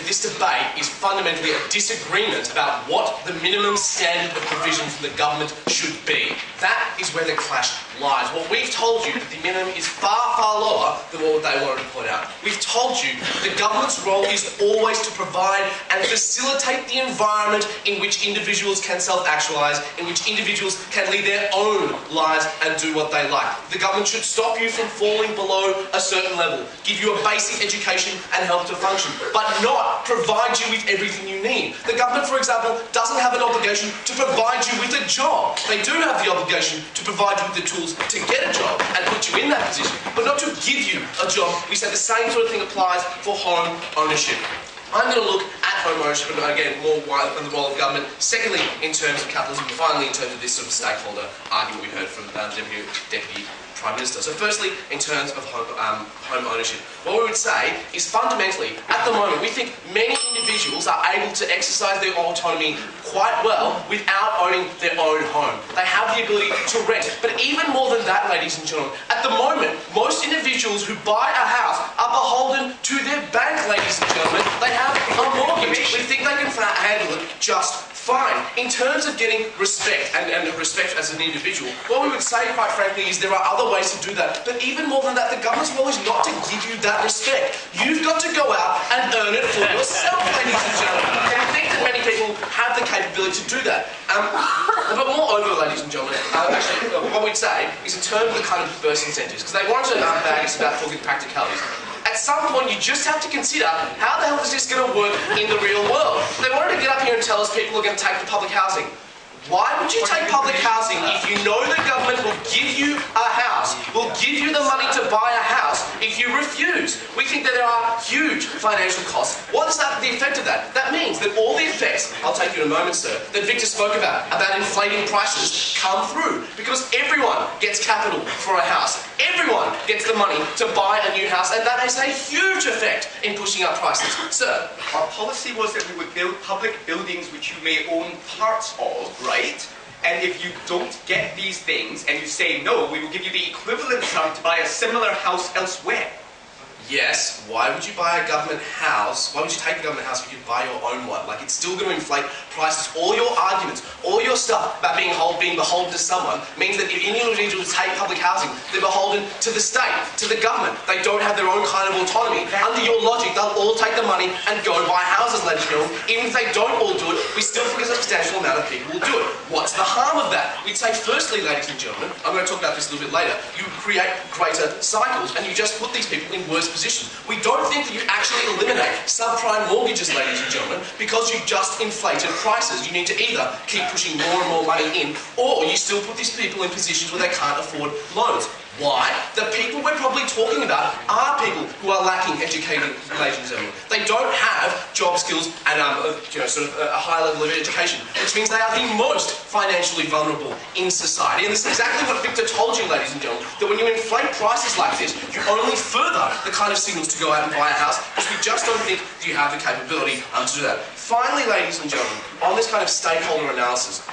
that this debate is fundamentally a disagreement about what the minimum standard of provision from the government should be. That is where the clash lies. What we've told you that the minimum is far, far lower than what they wanted to point out. We've told you the government's role is always to provide and facilitate the environment in which individuals can self-actualise, in which individuals can lead their own lives and do what they like. The government should stop you from falling below a certain level, give you a basic education and help to function, but not provide you with everything you need. The government, for example, doesn't have an obligation to provide you with a job. They do have the obligation to provide you with the tools to get a job and put you in that position, but not to give you a job. We say the same sort of thing applies for home ownership. I'm going to look at home ownership, and again, more widely than the role of government. Secondly, in terms of capitalism, and finally, in terms of this sort of stakeholder argument we heard from the Deputy Prime Minister. So firstly, in terms of home ownership, what we would say is fundamentally, at the moment, we think many individuals are able to exercise their autonomy quite well without owning their own home. They have the ability to rent. But even more than that, ladies and gentlemen, at the moment, most individuals who buy a house are beholden to their bank, ladies and gentlemen. They have a mortgage. We think they can handle it just fine. In terms of getting respect and respect as an individual, what we would say, quite frankly, is there are other ways to do that. But even more than that, the government's role is not to give you that respect. You've got to go out and earn it for yourself, ladies and gentlemen. And I think that many people have the capability to do that. But moreover, ladies and gentlemen, actually, what we'd say is in terms of the kind of burst incentives, because they want to bag us about talking practicalities. At some point, you just have to consider how the hell is this going to work in the real world. They wanted to get up here and tell us people are going to take the public housing. Why would you take public housing if you know the government will give you a house, will give you the money to buy a house if you refuse? We think that there are huge financial costs. What's the effect of that? That means that all the effects, I'll take you in a moment, sir, that Victor spoke about inflating prices, come through. Because everyone gets capital for a house. Everyone gets the money to buy a new house, and that has a huge effect in pushing up prices. Sir? Our policy was that we would build public buildings which you may own parts of, right? And if you don't get these things and you say no, we will give you the equivalent sum to buy a similar house elsewhere. Yes, why would you buy a government house? Why would you take a government house if you could buy your own one? Like, it's still going to inflate prices. All your arguments, all your stuff about being beholden to someone means that if any individuals take public housing, they're beholden to the state, to the government. They don't have their own kind of autonomy. Under your logic, they'll all take the money and go buy houses, ladies and gentlemen. Even if they don't all do it, we still think a substantial amount of people will do it. What's the harm of that? We'd say, firstly, ladies and gentlemen, I'm going to talk about this a little bit later, you create greater cycles and you just put these people in worse position. We don't think that you actually eliminate subprime mortgages, ladies and gentlemen, because you've just inflated prices. You need to either keep pushing more and more money in, or you still put these people in positions where they can't afford loans. Why? The people we're probably talking about are people who are lacking educated, ladies and gentlemen. They don't have job skills and sort of a high level of education, which means they are the most financially vulnerable in society. And this is exactly what Victor told you, ladies and gentlemen, that when you inflate prices like this, you only further the kind of signals to go out and buy a house, because we just don't think that you have the capability to do that. Finally, ladies and gentlemen, on this kind of stakeholder analysis,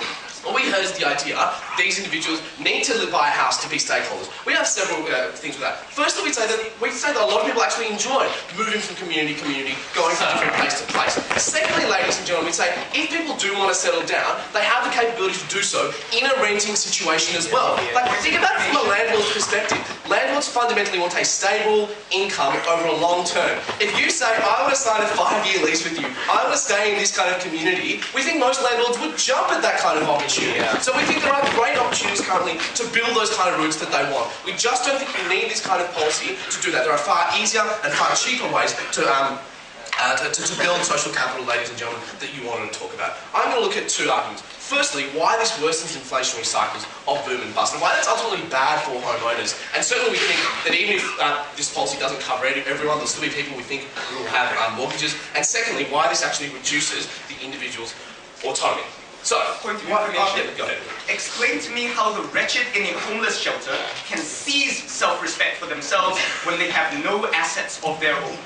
what we heard is the idea these individuals need to buy a house to be stakeholders. We have several things with that. Firstly, we say that a lot of people actually enjoy moving from community to community, going from different place to place. Secondly, ladies and gentlemen, we say if people do want to settle down, they have the capability to do so in a renting situation as well. Like, think about it from a landlord's perspective. Landlords fundamentally want a stable income over a long term. If you say, I want to sign a 5-year lease with you, I want to stay in this kind of community, we think most landlords would jump at that kind of opportunity. So we think there are great opportunities currently to build those kind of routes that they want. We just don't think you need this kind of policy to do that. There are far easier and far cheaper ways to build social capital, ladies and gentlemen, that you wanted to talk about. I'm going to look at two arguments. Firstly, why this worsens inflationary cycles of boom and bust, and why that's ultimately bad for homeowners. And certainly we think that even if this policy doesn't cover everyone, there'll still be people we think who will have mortgages. And secondly, why this actually reduces the individual's autonomy. So, Point of what, information. go ahead. Explain to me how the wretched in a homeless shelter can seize self-respect for themselves when they have no assets of their own.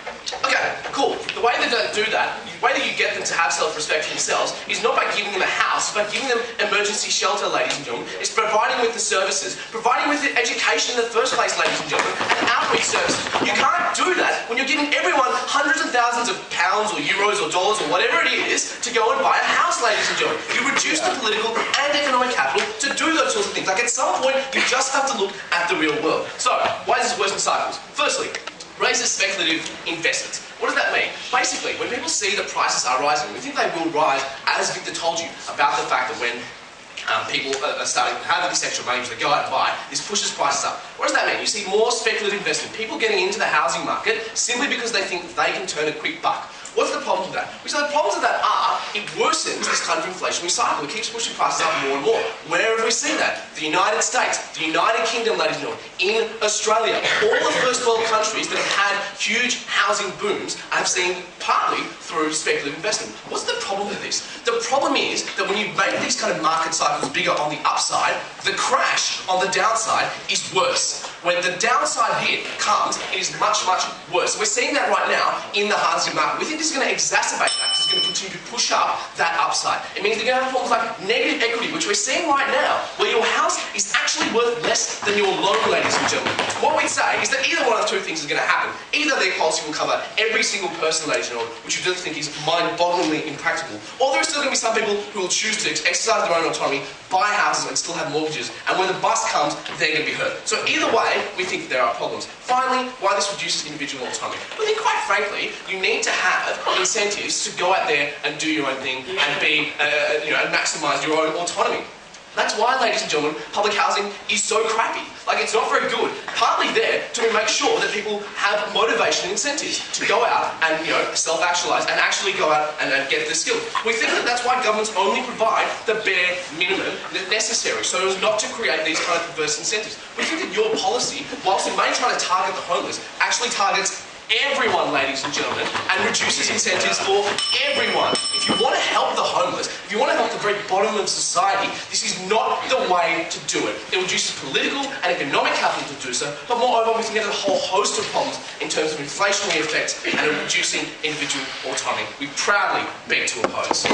Okay, cool. The way they don't do that, the way that you get them to have self-respect for themselves is not by giving them a house, but giving them emergency shelter, ladies and gentlemen. It's providing with the services, providing with the education in the first place, ladies and gentlemen, and outreach services. You can't do that when you're giving everyone hundreds of thousands of pounds or euros or dollars or whatever it is to go and buy a house, ladies and gentlemen. You reduce the political and economic capital to do those sorts of things. Like at some point, you just have to look at the real world. So, why is this worse than cycles? Firstly, raises speculative investments. What does that mean? Basically, when people see that prices are rising, we think they will rise, as Victor told you, about the fact that when people are starting to have this extra money to go out and buy, this pushes prices up. What does that mean? You see more speculative investment, people getting into the housing market simply because they think they can turn a quick buck. What's the problem with that? So the problems with that are, it worsens this kind of inflationary cycle. It keeps pushing prices up more and more. Where have we seen that? The United States, the United Kingdom, ladies and gentlemen, in Australia. All the first world countries that have had huge housing booms have seen partly through speculative investment. What's the problem with this? The problem is that when you make these kind of market cycles bigger on the upside, the crash on the downside is worse. When the downside hit comes, it is much, much worse. We're seeing that right now in the housing market. We think this is going to exacerbate that because it's going to continue to push up that upside. It means they're going to have problems like negative equity, which we're seeing right now, where your house is actually worth less than your loan, ladies and gentlemen. What we'd say is that either one of two things is going to happen. Either their policy will cover every single person, ladies and gentlemen, which you don't think is mind-bogglingly impractical, or there are still going to be some people who will choose to exercise their own autonomy, buy houses and still have mortgages, and when the bust comes, they're going to be hurt. So either way, we think there are problems. Finally, why this reduces individual autonomy. We think, quite frankly, you need to have incentives to go out there and do your own thing and be, and maximise your own autonomy. That's why, ladies and gentlemen, public housing is so crappy. Like, it's not very good. Partly there to make sure that people have motivation and incentives to go out and, self-actualise and actually go out and get the skill. We think that that's why governments only provide the bare minimum necessary, so as not to create these kind of perverse incentives. We think that your policy, whilst it may try to target the homeless, actually targets everyone, ladies and gentlemen, and reduces incentives for everyone. If you want to help the homeless, if you want to help the very bottom of society, this is not the way to do it. It reduces political and economic capital to do so, but moreover, we can get a whole host of problems in terms of inflationary effects and reducing individual autonomy. We proudly beg to oppose.